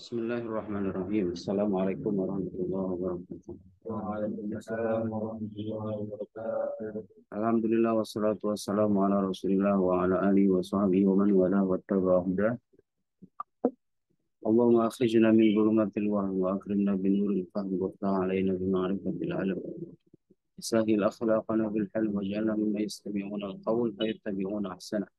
Bismillahirrahmanirrahim. Assalamualaikum warahmatullahi wabarakatuh. Waalaikumsalam warahmatullahi wabarakatuh. Alhamdulillah wassalatu wassalamu ala Rasulillah wa ala alihi wa sahbihi wa man wala wa tabi'a huda. Allahumma akhrijna min dhulumatil wahmi wa akrimna bi nuril fahmi wa ftah alaina bi ma'rifatil alam. Sahil akhlaqana bil halm waj'alna mimman yastami'una al-qawl fayattabi'una ahsana.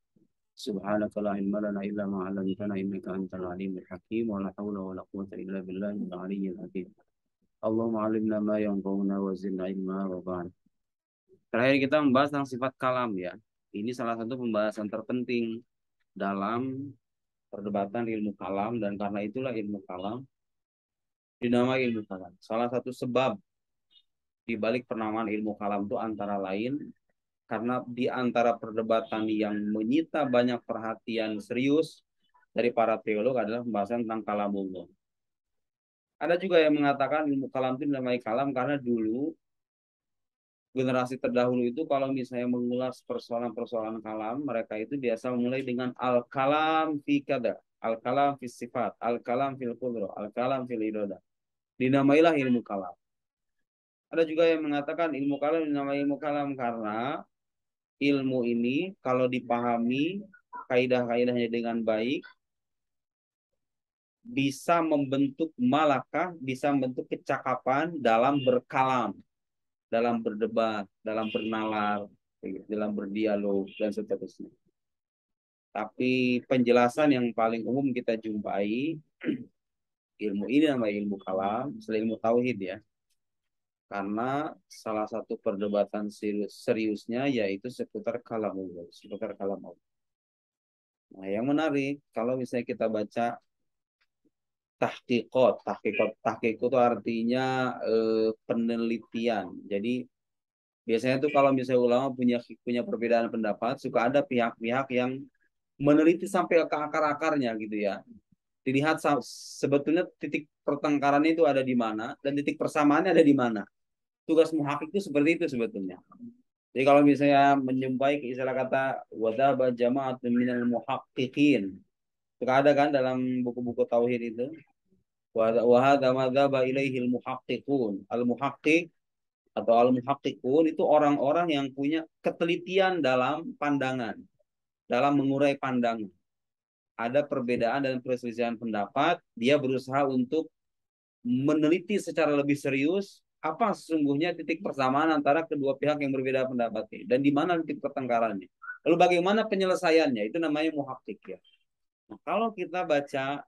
Subhanaka la ilma lana illa ma 'allamtana innaka antal alimul hakim wa la hawla wa la quwwata illa billahil aliyyil azim. Allahumma 'allimna ma yanfa'una wa zidna ilma wa ba'd. Terakhir kita membahas tentang sifat kalam ya. Ini salah satu pembahasan terpenting dalam perdebatan ilmu kalam dan karena itulah ilmu kalam dinamai ilmu kalam. Salah satu sebab di balik penamaan ilmu kalam itu antara lain karena di antara perdebatan yang menyita banyak perhatian serius dari para teolog adalah pembahasan tentang kalamullah. Ada juga yang mengatakan ilmu kalam itu dinamai kalam karena dulu generasi terdahulu itu kalau misalnya mengulas persoalan-persoalan kalam, mereka itu biasa memulai dengan al-kalam fi kada, al-kalam fi sifat, al-kalam fil qudra, al-kalam fil iroda. Dinamailah ilmu kalam. Ada juga yang mengatakan ilmu kalam dinamai ilmu kalam karena ilmu ini kalau dipahami kaidah-kaidahnya dengan baik bisa membentuk malakah, bisa membentuk kecakapan dalam berkalam, dalam berdebat, dalam bernalar, dalam berdialog, dan seterusnya. Tapi penjelasan yang paling umum kita jumpai, ilmu ini namanya ilmu kalam, selain ilmu tauhid ya. Karena salah satu perdebatan seriusnya yaitu seputar kalam Allah, seputar kalam Allah. Nah, yang menarik, kalau misalnya kita baca tahqiq itu artinya penelitian. Jadi biasanya tuh kalau misalnya ulama punya punya perbedaan pendapat, suka ada pihak-pihak yang meneliti sampai ke akar-akarnya gitu ya. Dilihat sebetulnya titik pertengkarannya itu ada di mana dan titik persamaannya ada di mana. Tugas muhakik itu seperti itu sebetulnya. Jadi kalau misalnya menjumpai istilah kata wadaba jama'at minal muhaqqiqin. Suka ada kan dalam buku-buku tauhid itu. Wahada madzhaba ilaihil muhaqqiqun. Al-muhaqqiq atau al-muhaqqiqun itu orang-orang yang punya ketelitian dalam pandangan, dalam mengurai pandangan. Ada perbedaan dan perselisihan pendapat, dia berusaha untuk meneliti secara lebih serius apa sesungguhnya titik persamaan antara kedua pihak yang berbeda pendapat ini dan di mana titik pertengkarannya. Lalu bagaimana penyelesaiannya? Itu namanya muhakkik ya. Nah, kalau kita baca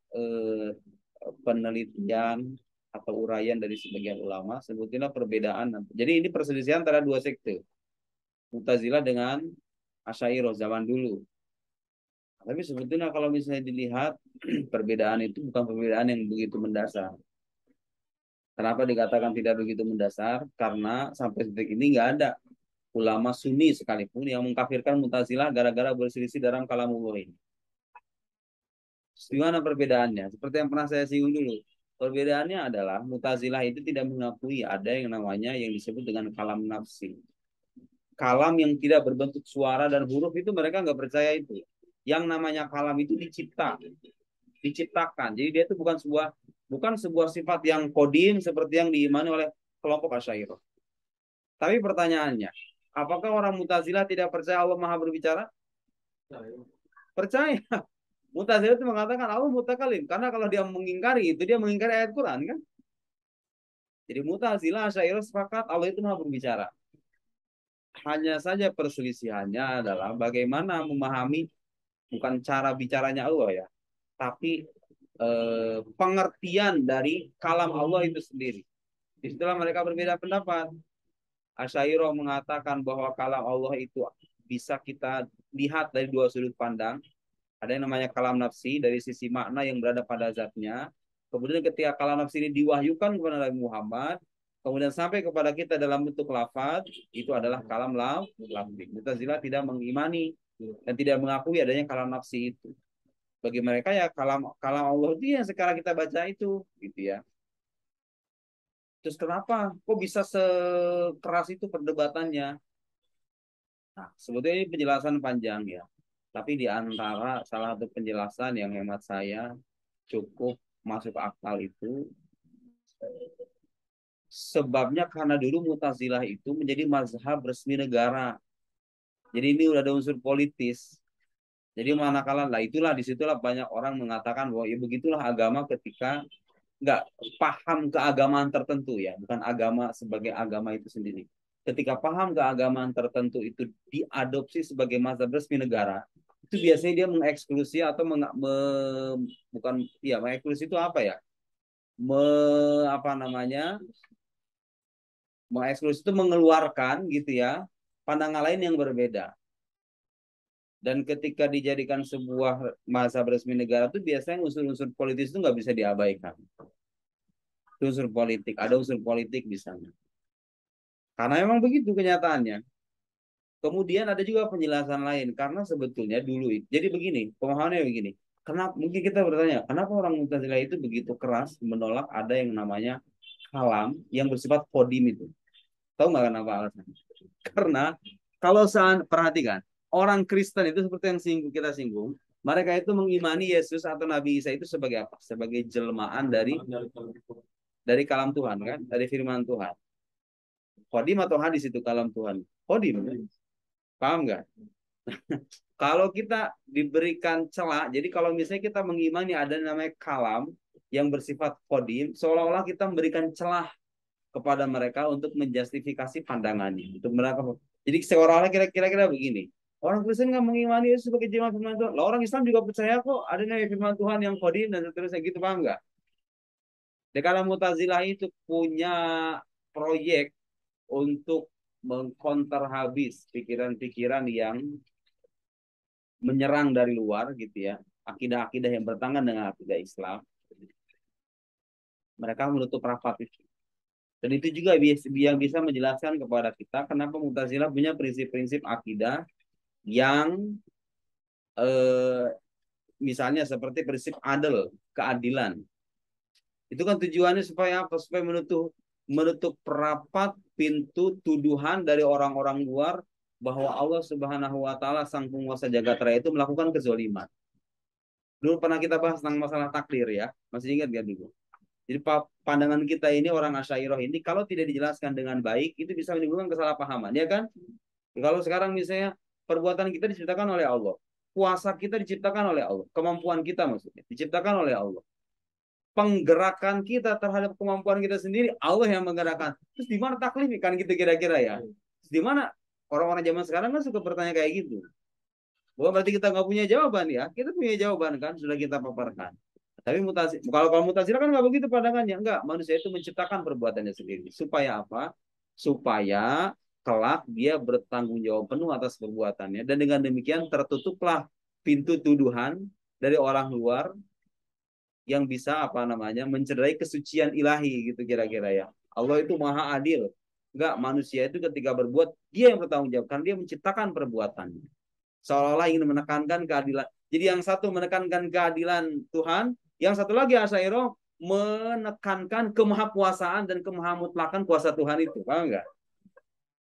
penelitian atau uraian dari sebagian ulama, sebutlah perbedaan. Jadi ini perselisihan antara dua sekte, Mu'tazilah dengan Asy'ariyah zaman dulu. Tapi sebetulnya kalau misalnya dilihat perbedaan itu bukan perbedaan yang begitu mendasar. Kenapa dikatakan tidak begitu mendasar? Karena sampai detik ini nggak ada ulama Sunni sekalipun yang mengkafirkan Mu'tazilah gara-gara berselisih dalam kalamullah ini. Gimana perbedaannya? Seperti yang pernah saya singgung dulu. Perbedaannya adalah Mu'tazilah itu tidak mengakui ada yang namanya yang disebut dengan kalam nafsi. Kalam yang tidak berbentuk suara dan huruf itu mereka nggak percaya itu. Yang namanya kalam itu diciptakan. Jadi dia itu bukan sebuah sifat yang kodim seperti yang diimani oleh kelompok Asy'ariyah. Tapi pertanyaannya, apakah orang Mu'tazilah tidak percaya Allah Maha berbicara? Percaya. Mu'tazilah itu mengatakan Allah mutakalim karena kalau dia mengingkari itu dia mengingkari ayat Quran kan? Jadi Mu'tazilah Asy'ariyah sepakat Allah itu Maha berbicara. Hanya saja perselisihannya adalah bagaimana memahami bukan cara bicaranya Allah ya, tapi pengertian dari kalam Allah itu sendiri. Disitulah mereka berbeda pendapat. Asy'ariyah mengatakan bahwa kalam Allah itu bisa kita lihat dari dua sudut pandang. Ada yang namanya kalam nafsi dari sisi makna yang berada pada zatnya. Kemudian ketika kalam nafsi ini diwahyukan kepada Nabi Muhammad, kemudian sampai kepada kita dalam bentuk lafaz, itu adalah kalam lafzi. Mu'tazilah tidak mengimani dan tidak mengakui adanya kalam nafsi itu. Bagi mereka ya kalam kalam Allah itu yang sekarang kita baca itu, gitu ya. Terus kenapa? Kok bisa sekeras itu perdebatannya? Nah, sebetulnya ini penjelasan panjang ya. Tapi di antara salah satu penjelasan yang hemat saya cukup masuk akal itu sebabnya karena dulu Mu'tazilah itu menjadi mazhab resmi negara. Jadi ini udah ada unsur politis. Jadi manakala lah itulah disitulah banyak orang mengatakan bahwa ya begitulah agama ketika nggak paham keagamaan tertentu ya, bukan agama sebagai agama itu sendiri. Ketika paham keagamaan tertentu itu diadopsi sebagai mazhab resmi negara, itu biasanya dia mengeksklusi atau bukan ya mengeksklusi itu apa ya? Me, apa namanya? Mengeksklusi itu mengeluarkan gitu ya pandangan lain yang berbeda. Dan ketika dijadikan sebuah mazhab resmi negara itu biasanya unsur-unsur politis itu nggak bisa diabaikan. Unsur politik, ada unsur politik di sana. Karena memang begitu kenyataannya. Kemudian ada juga penjelasan lain karena sebetulnya dulu itu. Jadi begini, pemahamannya begini. Kenapa mungkin kita bertanya, kenapa orang Mu'tazilah itu begitu keras menolak ada yang namanya kalam yang bersifat kodim itu? Tahu nggak kenapa alasannya? Karena kalau saat perhatikan, orang Kristen itu seperti yang kita singgung, mereka itu mengimani Yesus atau Nabi Isa itu sebagai apa? Sebagai jelmaan dari kalam Tuhan kan, dari firman Tuhan. Kodim atau hadis itu kalam Tuhan? Kodim, paham nggak? Kalau kita diberikan celah, jadi kalau misalnya kita mengimani ada namanya kalam yang bersifat kodim, seolah-olah kita memberikan celah kepada mereka untuk menjustifikasi pandangannya. Untuk mereka, jadi seolah-olah kira-kira begini. Orang Kristen nggak mengimani Yesus sebagai jemaat firman Tuhan. Lah orang Islam juga percaya kok ada namanya firman Tuhan yang kodim dan seterusnya gitu, paham nggak? Jadi kalau Mu'tazilah itu punya proyek untuk mengkonter habis pikiran-pikiran yang menyerang dari luar gitu ya, akidah-akidah yang bertentangan dengan akidah Islam, mereka menutup rapat itu. Dan itu juga yang bisa menjelaskan kepada kita kenapa Mu'tazilah punya prinsip-prinsip akidah yang eh, misalnya seperti prinsip adil, keadilan. Itu kan tujuannya supaya apa? Supaya menutup rapat pintu tuduhan dari orang-orang luar bahwa Allah Subhanahu wa taala sang penguasa jagat raya itu melakukan kezaliman. Dulu pernah kita bahas tentang masalah takdir ya. Masih ingat gak dulu? Jadi pandangan kita ini orang Asy'ariyah ini kalau tidak dijelaskan dengan baik itu bisa menimbulkan kesalahpahaman, ya kan? Kalau sekarang misalnya perbuatan kita diciptakan oleh Allah, puasa kita diciptakan oleh Allah, kemampuan kita maksudnya diciptakan oleh Allah. Penggerakan kita terhadap kemampuan kita sendiri Allah yang menggerakkan. Terus di mana taklif kan gitu kira-kira ya? Terus di mana orang-orang zaman sekarang kan suka bertanya kayak gitu. Bukan berarti kita nggak punya jawaban ya. Kita punya jawaban kan, sudah kita paparkan. Tapi kalau mutasi kan nggak begitu pandangannya. Enggak, manusia itu menciptakan perbuatannya sendiri. Supaya apa? Supaya kelak dia bertanggung jawab penuh atas perbuatannya. Dan dengan demikian tertutuplah pintu tuduhan dari orang luar yang bisa apa namanya mencederai kesucian ilahi gitu kira-kira ya. Allah itu maha adil. Enggak, manusia itu ketika berbuat dia yang bertanggung jawab karena dia menciptakan perbuatannya. Seolah-olah ingin menekankan keadilan. Jadi yang satu menekankan keadilan Tuhan, yang satu lagi Asy'ariyah menekankan kemahakuasaan dan kemahamutlakan kuasa Tuhan itu. Paham enggak?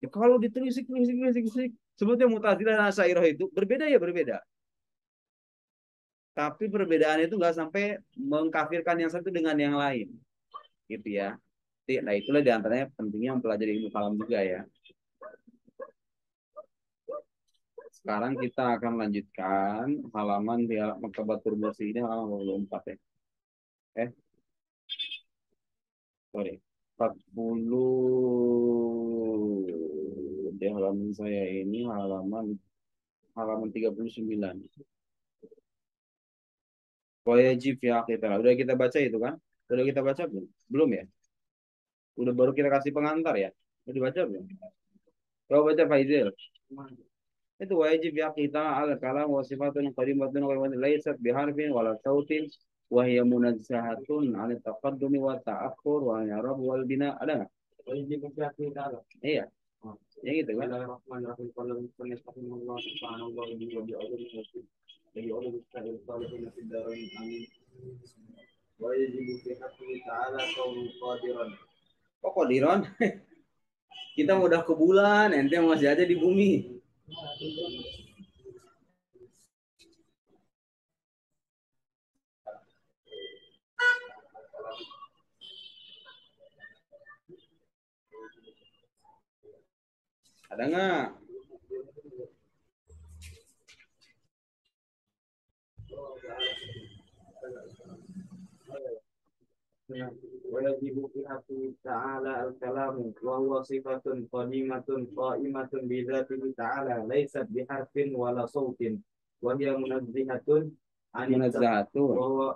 Ya, kalau ditelisik, sebetulnya Mu'tazilah dan Asy'ariyah itu berbeda ya berbeda. Tapi perbedaan itu nggak sampai mengkafirkan yang satu dengan yang lain, gitu ya. Nah itulah diantaranya pentingnya mempelajari ilmu kalam juga ya. Sekarang kita akan lanjutkan halaman di Maktabatul Bursi ini halaman 24 ya. Eh, sorry. 40 di halaman saya ini halaman 39. Wajib ya kita. Udah kita baca itu kan? Udah kita baca belum? Belum ya? Udah baru kita kasih pengantar ya? Udah dibaca belum? Coba baca Faizil. Itu wajib ya kita al kalam wa sifatun qadimatun wa laysat biharfin wala sautin wa hiya munazzahatun an taqaddumi wa ta'akhur wa yarab wal bina, ada enggak? Wajib ya kita. Iya. Yang itu kan. Kok qadiran? Kita udah ke bulan, ente masih aja di bumi. Ada nggak? ويجب في حقه تعالى الكلام وهو صفة قديمة قائمة بذاته تعالى ليست بحرف ولا صوت وهي منزهة عن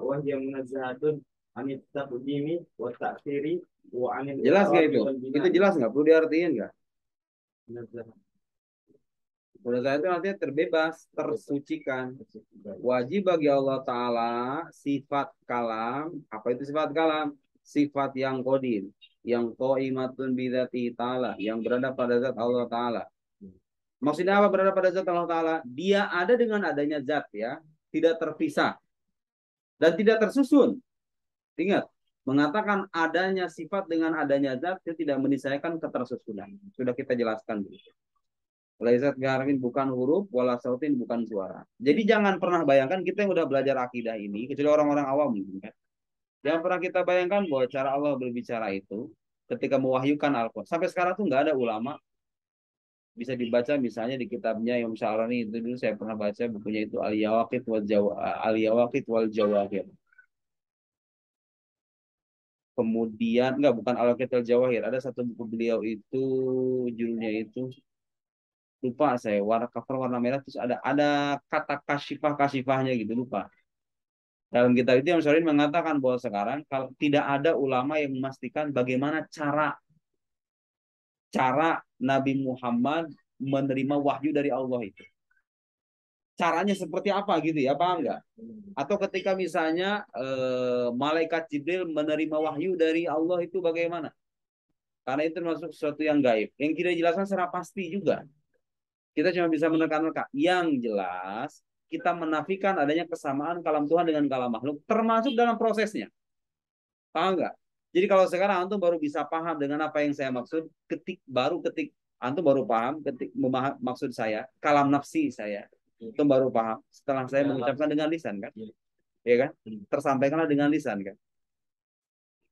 وهي منزهة عن التقديم والتأخير وعن jelas nggak itu? Itu jelas nggak? Perlu diartiin nggak? Munazah itu artinya terbebas, tersucikan. Wajib bagi Allah Ta'ala sifat kalam. Apa itu sifat kalam? Sifat yang qadim, yang qaimatun bidzati ta'ala, yang berada pada zat Allah Ta'ala. Maksudnya apa berada pada zat Allah Ta'ala? Dia ada dengan adanya zat ya, tidak terpisah dan tidak tersusun. Ingat, mengatakan adanya sifat dengan adanya zat itu tidak menisyakan ketersusunan. Sudah kita jelaskan dulu. Laisat biharfin bukan huruf, wala sautin bukan suara. Jadi jangan pernah bayangkan kita yang udah belajar akidah ini, kecuali orang-orang awam mungkin kan. Jangan pernah kita bayangkan bahwa cara Allah berbicara itu ketika mewahyukan Al-Quran. Sampai sekarang tuh nggak ada ulama bisa dibaca misalnya di kitabnya Imam Sya'rani itu dulu saya pernah baca bukunya itu Al-Yawaqit wal Jawahir. Kemudian enggak bukan Al-Yawaqit wal Jawahir, ada satu buku beliau itu judulnya itu lupa saya cover warna merah terus ada kata kasifahnya gitu lupa. Dalam kitab itu yang Syarif mengatakan bahwa sekarang kalau tidak ada ulama yang memastikan bagaimana cara Nabi Muhammad menerima wahyu dari Allah itu. Caranya seperti apa gitu ya, paham nggak? Atau ketika misalnya malaikat Jibril menerima wahyu dari Allah itu bagaimana? Karena itu termasuk sesuatu yang gaib. Yang tidak dijelaskan secara pasti juga. Kita cuma bisa menerka-nerka. Yang jelas, kita menafikan adanya kesamaan kalam Tuhan dengan kalam makhluk, termasuk dalam prosesnya. Paham nggak? Jadi kalau sekarang antum baru bisa paham dengan apa yang saya maksud, ketik antum baru paham ketik maksud saya, kalam nafsi saya. Antum baru paham setelah saya mengucapkan dengan lisan kan? Ya kan? Tersampaikanlah dengan lisan kan?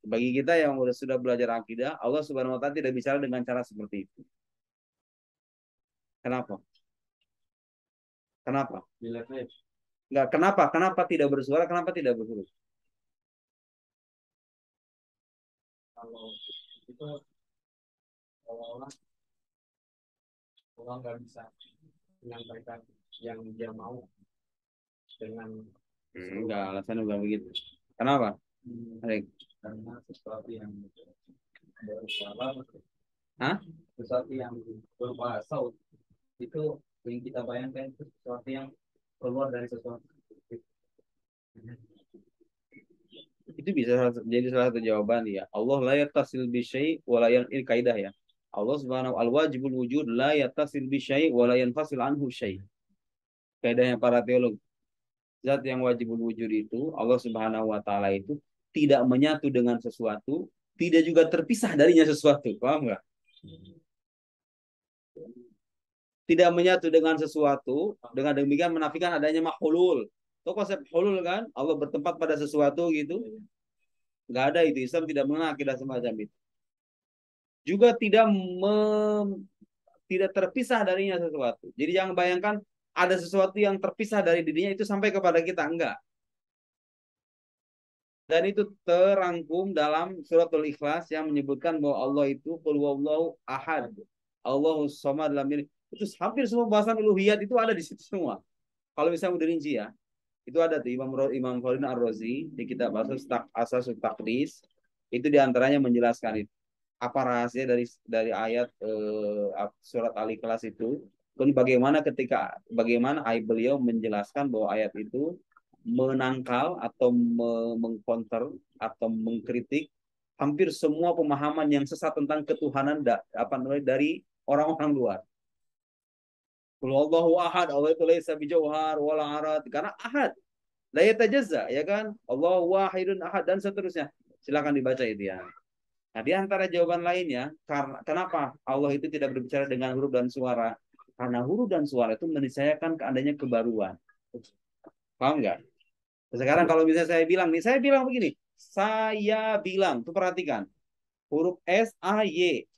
Bagi kita yang sudah belajar akidah, Allah Subhanahu wa taala tidak bicara dengan cara seperti itu. Kenapa? Kenapa? Enggak, kenapa? Kenapa tidak bersuara? Kenapa tidak berhuruf? Kalau itu seolah-olah orang nggak bisa menyampaikan yang dia mau dengan enggak, alasannya bukan begitu. Kenapa? Karena sesuatu yang berupa Hah? sesuatu yang berupa saut itu yang kita bayangkan itu sesuatu yang keluar dari sesuatu. Itu bisa jadi salah satu jawaban ya. Allah la yattasil bi syai' wa la ini kaidah ya. Allah Subhanahu al wajibul wujud la yattasil bi syai' wa la yanfasil anhu syai'. Kaidahnya para teolog. Zat yang wajibul wujud itu Allah Subhanahu wa taala itu tidak menyatu dengan sesuatu, tidak juga terpisah darinya sesuatu. Paham enggak? Tidak menyatu dengan sesuatu, dengan demikian menafikan adanya makhlul. Itu konsep hulul kan? Allah bertempat pada sesuatu gitu. Nggak ada itu. Islam tidak mengenal akidah semacam itu. Juga tidak terpisah darinya sesuatu. Jadi jangan bayangkan ada sesuatu yang terpisah dari dirinya itu sampai kepada kita. Enggak. Dan itu terangkum dalam suratul Ikhlas yang menyebutkan bahwa Allah itu qul huwallahu ahad. Allahus samad lam yalid. Itu hampir semua bahasan uluhiyat itu ada di situ semua. Kalau misalnya udah rinci ya, itu ada tuh Imam Farid Ar-Razi di kitab Asas Taqdis itu diantaranya menjelaskan itu apa rahasia dari ayat surat Al-Ikhlas itu dan bagaimana beliau menjelaskan bahwa ayat itu menangkal atau mengcounter atau mengkritik hampir semua pemahaman yang sesat tentang ketuhanan dari orang-orang luar. Allahu ahad, Allah itu laisa bijauhar wala arad, karena ahad la yatajazza, ya kan? Allahu wahidun ahad dan seterusnya. Silakan dibaca itu ya. Nah, di antara jawaban lainnya, kenapa Allah itu tidak berbicara dengan huruf dan suara? Karena huruf dan suara itu menisyakan adanya kebaruan. Paham nggak? Sekarang kalau misalnya saya bilang begini, saya bilang, tuh perhatikan, huruf S, A, Y.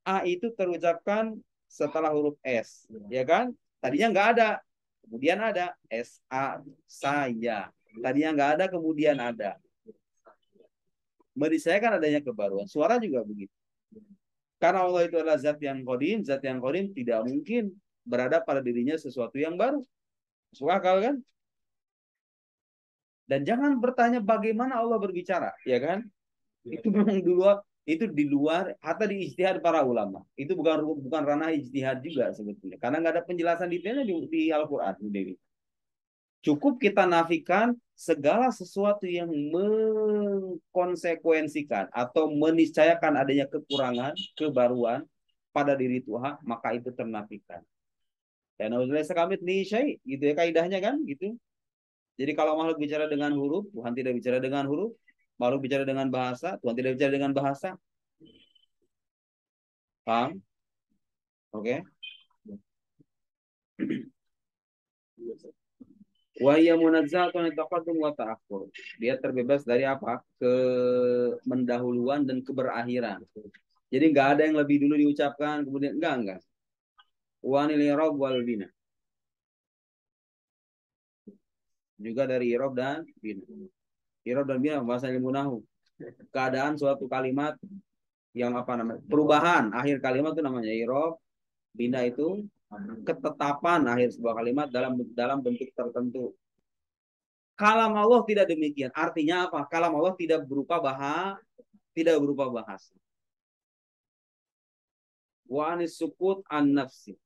A itu terucapkan setelah huruf S, ya kan? Tadinya nggak ada, kemudian ada SA, saya. Tadinya nggak ada, kemudian ada. Meniscayakan adanya kebaruan. Suara juga begitu. Karena Allah itu adalah zat yang qadim tidak mungkin berada pada dirinya sesuatu yang baru. Masuk akal kan? Dan jangan bertanya bagaimana Allah berbicara, ya kan? Itu memang itu di luar hatta di ijtihad para ulama. Itu bukan ranah ijtihad juga sebetulnya. Karena nggak ada penjelasan detailnya di Al-Qur'an. Cukup kita nafikan segala sesuatu yang mengkonsekuensikan atau meniscayakan adanya kekurangan, kebaruan pada diri Tuhan, maka itu ternafikan. Dan nauzubillah sakamit li syai, gitu ya kaidahnya kan, gitu. Jadi kalau makhluk bicara dengan huruf, Tuhan tidak bicara dengan huruf. Makhluk bicara dengan bahasa, Tuhan tidak bicara dengan bahasa. Paham? Oke. Wahya munazzatun taqaddum wa ta'akhur. Dia terbebas dari apa? Mendahuluan dan keberakhiran. Jadi nggak ada yang lebih dulu diucapkan, kemudian enggak. Wanil i'rab wal bina. Juga dari i'rab dan bina. I'rab dan bina bahasa ilmu nahwu. Keadaan suatu kalimat yang apa namanya? Perubahan akhir kalimat itu namanya i'rab. Bina itu ketetapan akhir sebuah kalimat dalam bentuk tertentu. Kalam Allah tidak demikian. Artinya apa? Kalam Allah tidak berupa bahasa. Wa anis sukut an nafsi.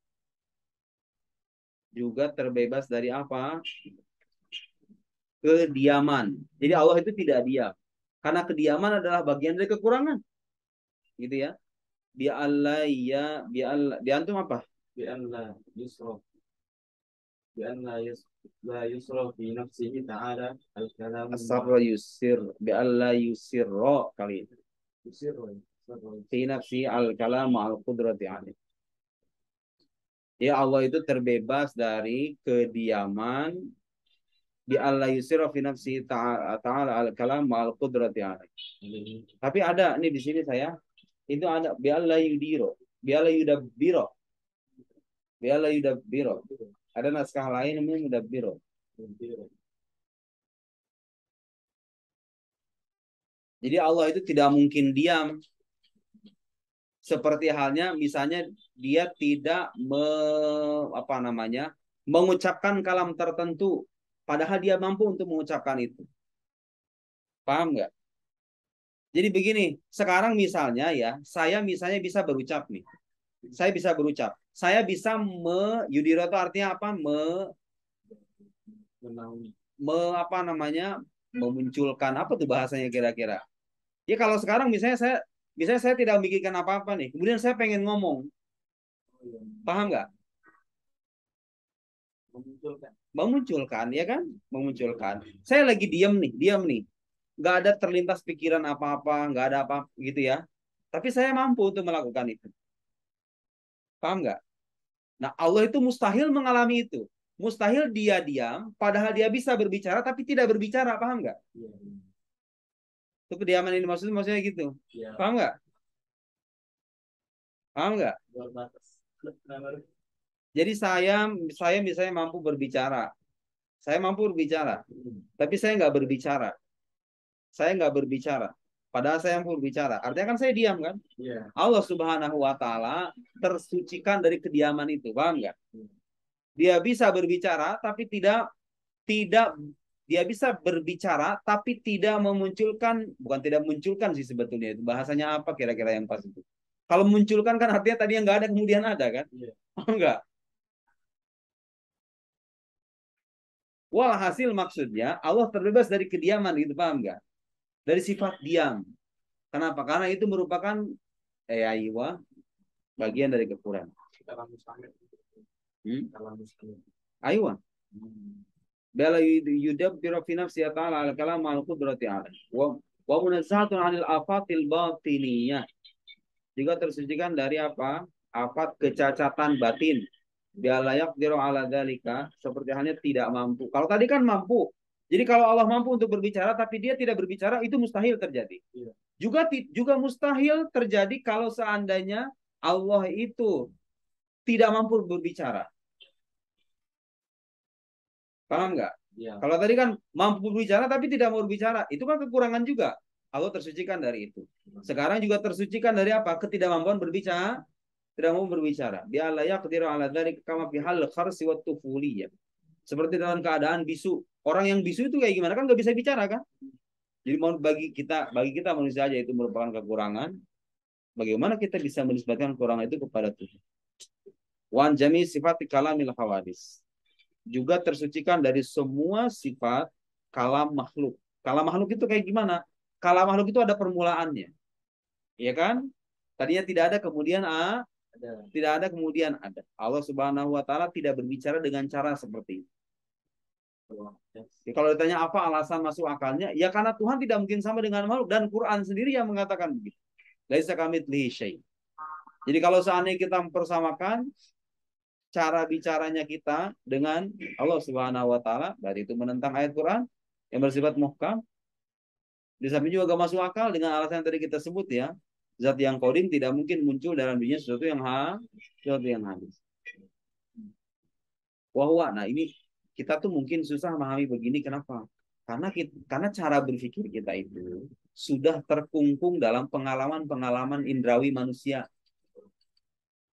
Juga terbebas dari apa? Kediaman. Jadi Allah itu tidak diam. Karena kediaman adalah bagian dari kekurangan. Gitu ya. Bi'alla bi'antum apa? Bi'anla yusra. Bi'anla la yusra fi nafsihi ta'ala al-kalam. Asarra yusir. Bi'alla yusirra kali ini. Yusirra. Fi nafsi al-kalam al-qudrati alih. Ya Allah itu terbebas dari kediaman. Bi'alla yusirra fi nafsi ta'ala al-kalam al-qudrati alih. Tapi ada nih di sini saya itu ada bi'alla yudiro, bi'alla yudabbiro, bi'alla yudabbiro. Ada naskah lain namanya yudabbiro. Jadi Allah itu tidak mungkin diam. Seperti halnya misalnya dia tidak mengucapkan kalam tertentu padahal dia mampu untuk mengucapkan itu. Paham nggak? Jadi begini, sekarang misalnya ya, saya misalnya bisa berucap nih. Saya bisa berucap. Saya bisa yudiro itu artinya apa? Memunculkan apa tuh bahasanya kira-kira? Ya kalau sekarang misalnya saya tidak memikirkan apa-apa nih. Kemudian saya pengen ngomong. Paham nggak? Memunculkan, ya kan? Memunculkan. Saya lagi diam nih. Nggak ada terlintas pikiran apa-apa, nggak ada apa gitu ya. Tapi saya mampu untuk melakukan itu. Paham nggak? Nah, Allah itu mustahil mengalami itu. Mustahil dia diam, padahal dia bisa berbicara, tapi tidak berbicara. Paham nggak? Itu kediaman ini maksudnya gitu. Paham nggak? Paham nggak? Jadi saya misalnya mampu berbicara. Saya mampu berbicara, tapi saya nggak berbicara. Padahal saya mampu berbicara. Artinya kan saya diam kan? Allah Subhanahu wa taala tersucikan dari kediaman itu. Paham nggak? Dia bisa berbicara tapi tidak dia bisa berbicara tapi tidak memunculkan, bukan tidak memunculkan sih sebetulnya itu. Bahasanya apa kira-kira yang pas itu? Kalau memunculkan kan artinya tadi yang nggak ada kemudian ada kan? Paham nggak? Walhasil maksudnya Allah terbebas dari kediaman gitu, paham nggak? Dari sifat diam. Kenapa? Karena itu merupakan bagian dari kekurangan. Aywa. Bala yudabbiru fi nafsi ta'ala al-kalam al-qudrati alaih. Wa munazzatun 'anil afatil batiniyah. Juga tersucikan dari apa? Afat kecacatan batin. Dia layak diro ala dalika, seperti halnya tidak mampu. Kalau tadi kan mampu. Jadi kalau Allah mampu untuk berbicara tapi dia tidak berbicara, itu mustahil terjadi. Juga mustahil terjadi kalau seandainya Allah itu tidak mampu berbicara. Paham nggak? Iya. Kalau tadi kan mampu berbicara tapi tidak mau berbicara, itu kan kekurangan juga. Allah tersucikan dari itu. Sekarang juga tersucikan dari apa? Ketidakmampuan berbicara, tidak mau berbicara. Bi alla yaqdiru ala dzalika kama fi hal kharsi wat tufuliyah. Seperti dalam keadaan bisu. Orang yang bisu itu kayak gimana kan nggak bisa bicara kan? Jadi mau bagi kita manusia aja itu merupakan kekurangan. Bagaimana kita bisa menisbatkan kekurangan itu kepada Tuhan? Wan jami sifat kalamil hawadis. Juga tersucikan dari semua sifat kalam makhluk. Kalam makhluk itu kayak gimana? Kalam makhluk itu ada permulaannya. Ya kan? Tadinya tidak ada, kemudian Ada. tidak ada, kemudian ada. Allah Subhanahu wa taala tidak berbicara dengan cara seperti itu. Ya, kalau ditanya apa alasan masuk akalnya, ya karena Tuhan tidak mungkin sama dengan makhluk, dan Quran sendiri yang mengatakan begitu. Laisa kamitslihi syai'. Jadi kalau seandainya kita mempersamakan cara bicaranya kita dengan Allah Subhanahu wa taala, dari itu menentang ayat Quran yang bersifat muhkam. Di samping juga gak masuk akal dengan alasan yang tadi kita sebut ya. Zat yang qadim tidak mungkin muncul dalam dirinya sesuatu yang habis. Wahwa, nah ini kita tuh mungkin susah memahami begini, kenapa? Karena cara berpikir kita itu sudah terkungkung dalam pengalaman-pengalaman indrawi manusia.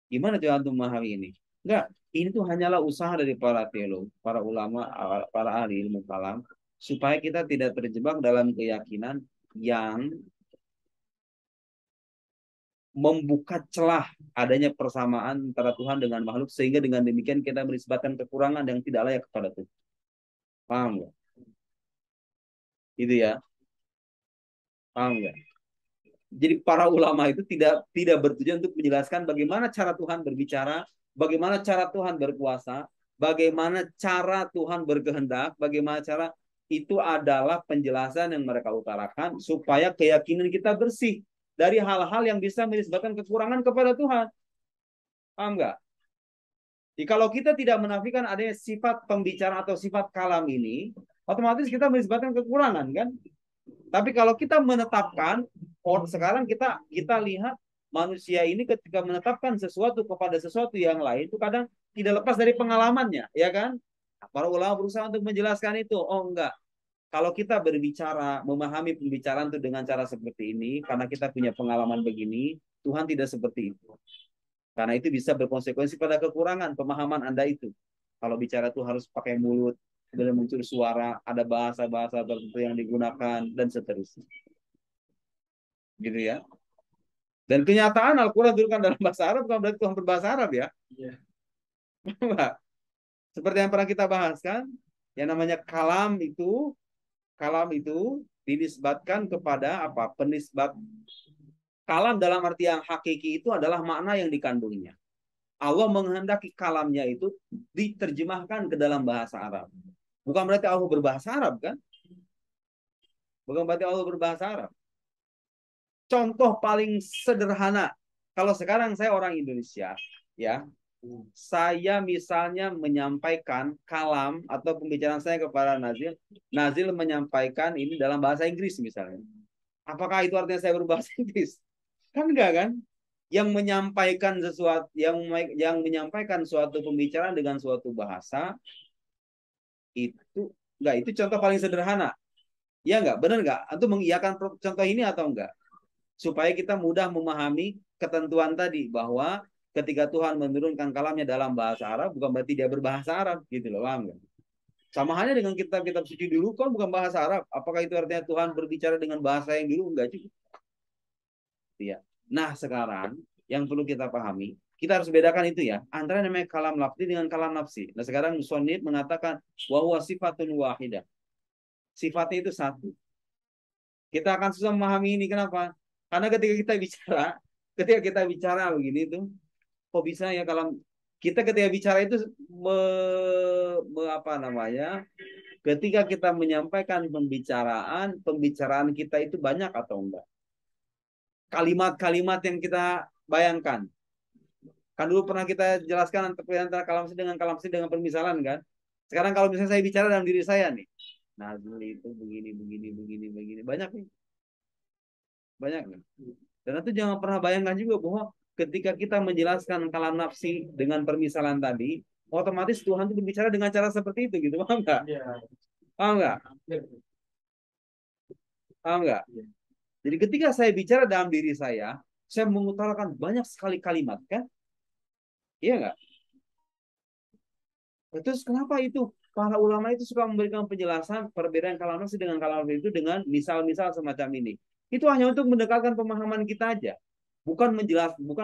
Gimana coba untuk memahami ini? Enggak, ini tuh hanyalah usaha dari para teolog, para ulama, para ahli ilmu kalam, supaya kita tidak terjebak dalam keyakinan yang membuka celah adanya persamaan antara Tuhan dengan makhluk, sehingga dengan demikian kita menisbatkan kekurangan yang tidak layak kepada Tuhan. Paham nggak? Itu ya, paham nggak? Jadi para ulama itu tidak bertujuan untuk menjelaskan bagaimana cara Tuhan berbicara, bagaimana cara Tuhan berkuasa, bagaimana cara Tuhan berkehendak, bagaimana cara, itu adalah penjelasan yang mereka utarakan supaya keyakinan kita bersih dari hal-hal yang bisa menisbatkan kekurangan kepada Tuhan. Paham nggak? Jadi kalau kita tidak menafikan adanya sifat pembicaraan atau sifat kalam ini, otomatis kita menisbatkan kekurangan kan? Tapi kalau kita menetapkan, sekarang kita lihat manusia ini ketika menetapkan sesuatu kepada sesuatu yang lain itu kadang tidak lepas dari pengalamannya, ya kan? Para ulama berusaha untuk menjelaskan itu. Oh enggak, kalau kita berbicara, memahami pembicaraan itu dengan cara seperti ini, karena kita punya pengalaman begini, Tuhan tidak seperti itu. Karena itu bisa berkonsekuensi pada kekurangan pemahaman Anda itu. Kalau bicara itu harus pakai mulut, dan muncul suara, ada bahasa-bahasa tertentu yang digunakan, dan seterusnya. Gitu ya. Dan kenyataan Al-Quran diturunkan dalam bahasa Arab bukan berarti Tuhan berbahasa Arab ya. Iya. Seperti yang pernah kita bahas kan, yang namanya kalam itu dinisbatkan kepada apa? Penisbat kalam dalam arti yang hakiki itu adalah makna yang dikandungnya. Allah menghendaki kalamnya itu diterjemahkan ke dalam bahasa Arab. Bukan berarti Allah berbahasa Arab kan? Bukan berarti Allah berbahasa Arab. Contoh paling sederhana, kalau sekarang saya orang Indonesia, ya, saya misalnya menyampaikan kalam atau pembicaraan saya kepada Nazil, Nazil menyampaikan ini dalam bahasa Inggris misalnya. Apakah itu artinya saya berbahasa Inggris? Kan enggak kan? Yang menyampaikan sesuatu, yang menyampaikan suatu pembicaraan dengan suatu bahasa itu enggak, itu contoh paling sederhana. Ya enggak, benar enggak? Atau mengiyakan contoh ini atau enggak? Supaya kita mudah memahami ketentuan tadi bahwa ketika Tuhan menurunkan kalamnya dalam bahasa Arab bukan berarti dia berbahasa Arab gitu loh, paham enggak? Sama halnya dengan kitab-kitab suci dulu kan bukan bahasa Arab. Apakah itu artinya Tuhan berbicara dengan bahasa yang dulu? Enggak juga. Ya. Nah, sekarang yang perlu kita pahami, kita harus bedakan itu ya, antara namanya kalam lafzi dengan kalam nafsi. Nah, sekarang musannif mengatakan bahwa sifatun wahidah. Sifatnya itu satu. Kita akan susah memahami ini, kenapa? Karena ketika kita bicara begini tuh, kok bisa ya kalau kita ketika bicara itu apa namanya? Ketika kita menyampaikan pembicaraan kita itu banyak atau enggak? Kalimat-kalimat yang kita bayangkan. Kan dulu pernah kita jelaskan antara kalam dengan permisalan kan? Sekarang kalau misalnya saya bicara dalam diri saya nih, Nazil itu begini, banyak nih. Banyak nih. Dan itu jangan pernah bayangkan juga bahwa ketika kita menjelaskan kalam nafsi dengan permisalan tadi, otomatis Tuhan itu berbicara dengan cara seperti itu gitu, paham nggak? Paham nggak? Paham nggak? Jadi ketika saya bicara dalam diri saya mengutarakan banyak sekali kalimat, kan? Iya nggak? Terus kenapa itu para ulama itu suka memberikan penjelasan perbedaan kalam nafsi dengan kalam nafsi itu dengan misal-misal semacam ini? Itu hanya untuk mendekatkan pemahaman kita aja. Bukan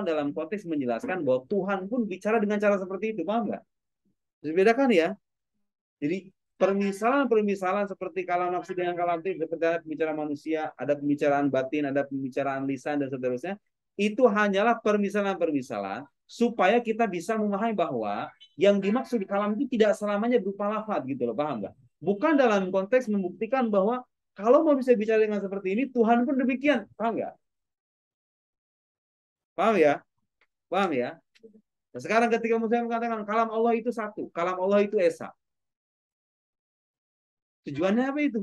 dalam konteks menjelaskan bahwa Tuhan pun bicara dengan cara seperti itu, paham nggak? Terus bedakan ya. Jadi permisalan seperti kalam nafsi dengan kalam nafsi, seperti ada pembicaraan manusia, ada pembicaraan batin, ada pembicaraan lisan dan seterusnya. Itu hanyalah permisalan-permisalan supaya kita bisa memahami bahwa yang dimaksud di kalam itu tidak selamanya berupa lafaz gitu loh, paham nggak? Bukan dalam konteks membuktikan bahwa kalau mau bisa bicara dengan seperti ini, Tuhan pun demikian, paham nggak? Paham ya? Paham ya? Nah, sekarang ketika saya mengatakan kalam Allah itu satu, kalam Allah itu esa. Tujuannya apa itu?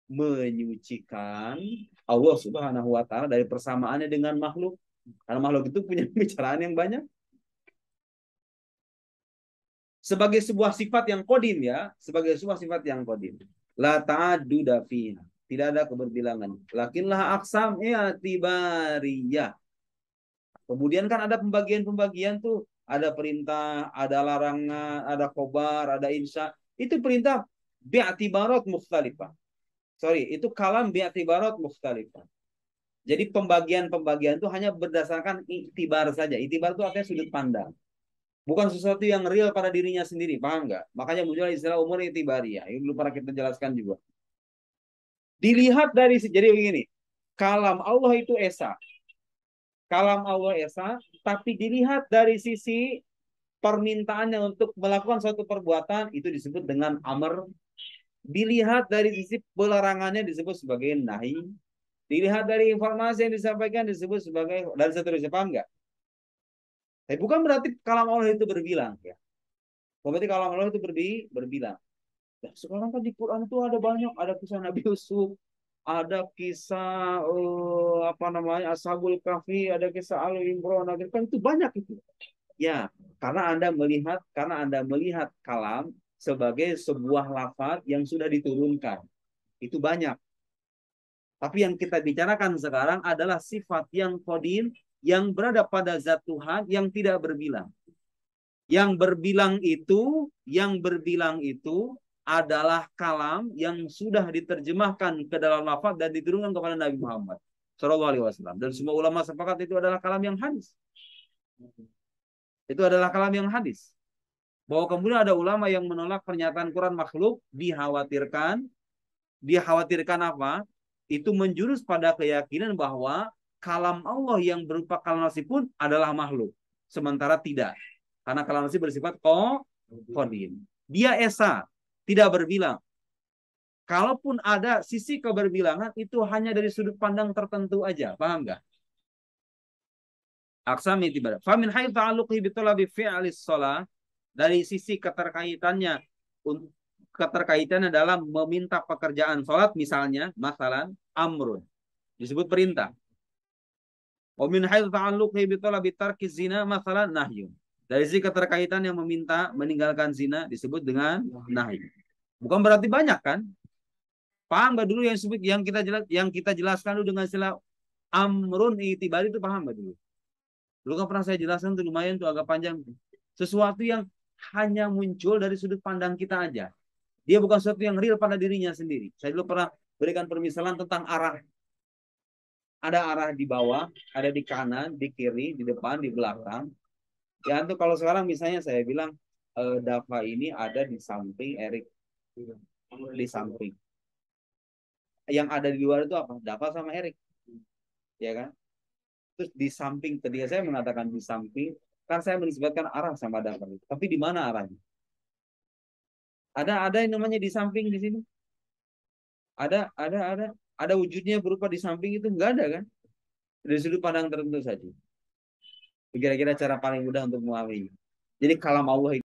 Menyucikan Allah Subhanahu wa taala dari persamaannya dengan makhluk. Karena makhluk itu punya pembicaraan yang banyak. Sebagai sebuah sifat yang qadim ya, sebagai sebuah sifat yang qadim. La ta'adduda fiha. Tidak ada keberbilangan. Lakinlah aqsam i'tibariyah. Kemudian kan ada pembagian-pembagian tuh. Ada perintah, ada larangan, ada khobar, ada insya. Itu perintah bi'atibarat mukhtalifah. Sorry, itu kalam bi'atibarat mukhtalifah. Jadi pembagian-pembagian itu hanya berdasarkan iktibar saja. Iktibar itu artinya sudut pandang. Bukan sesuatu yang real pada dirinya sendiri, paham nggak? Makanya muncul istilah umur iktibariyah. Ini belum pernah kita jelaskan juga. Dilihat dari, jadi begini. Kalam Allah itu esa. Kalam Allah esa, tapi dilihat dari sisi permintaannya untuk melakukan suatu perbuatan, itu disebut dengan amr. Dilihat dari sisi pelarangannya disebut sebagai nahi. Dilihat dari informasi yang disampaikan disebut sebagai, dan seterusnya, paham nggak? Tapi bukan berarti kalam Allah itu berbilang ya. Berarti kalam Allah itu berbilang. Nah, sekarang kan di Quran itu ada banyak, ada kisah Nabi Yusuf, ada kisah apa namanya Ashabul Kahfi, ada kisah Al Imran, kan itu banyak itu. Ya, karena Anda melihat kalam sebagai sebuah lafaz yang sudah diturunkan. Itu banyak. Tapi yang kita bicarakan sekarang adalah sifat yang qadim yang berada pada zat Tuhan yang tidak berbilang. Yang berbilang itu adalah kalam yang sudah diterjemahkan ke dalam lafaz dan diturunkan kepada Nabi Muhammad Shallallahu Alaihi Wasallam. Dan semua ulama sepakat itu adalah kalam yang hadis. Itu adalah kalam yang hadis. Bahwa kemudian ada ulama yang menolak pernyataan Quran makhluk, dikhawatirkan apa? Itu menjurus pada keyakinan bahwa kalam Allah yang berupa kalam nafsi pun adalah makhluk. Sementara tidak. Karena kalam nafsi bersifat qadim. Dia esa, tidak berbilang. Kalaupun ada sisi keberbilangan, itu hanya dari sudut pandang tertentu aja. Paham nggak? Aksami tiba. Famin hayy ta'alluqi bi talabi fi'lis shalah, dari sisi keterkaitannya dalam meminta pekerjaan salat, misalnya masalan amrun disebut perintah. Wa min hayy ta'alluqi bi talabi tarki zina masalan nahyun, dari sisi keterkaitan yang meminta meninggalkan zina disebut dengan nahi. Bukan berarti banyak kan? Paham nggak dulu yang kita jelaskan dulu dengan istilah amrun itibari itu, paham nggak dulu? Dulu kan pernah saya jelaskan tuh, lumayan tuh agak panjang. Sesuatu yang hanya muncul dari sudut pandang kita aja. Dia bukan sesuatu yang real pada dirinya sendiri. Saya dulu pernah berikan permisalan tentang arah. Ada arah di bawah, ada di kanan, di kiri, di depan, di belakang. Ya itu kalau sekarang misalnya saya bilang Dava ini ada di samping Erik. Di samping. Yang ada di luar itu apa? Dava sama Erik. Ya kan? Terus di samping, ketika saya mengatakan di samping, kan saya menisbatkan arah sama Dava. Tapi di mana arahnya? Ada yang namanya di samping di sini? Ada wujudnya berupa di samping itu? Enggak ada kan? Dari sudut pandang tertentu saja. Kira-kira cara paling mudah untuk memahami. Jadi kalam Allah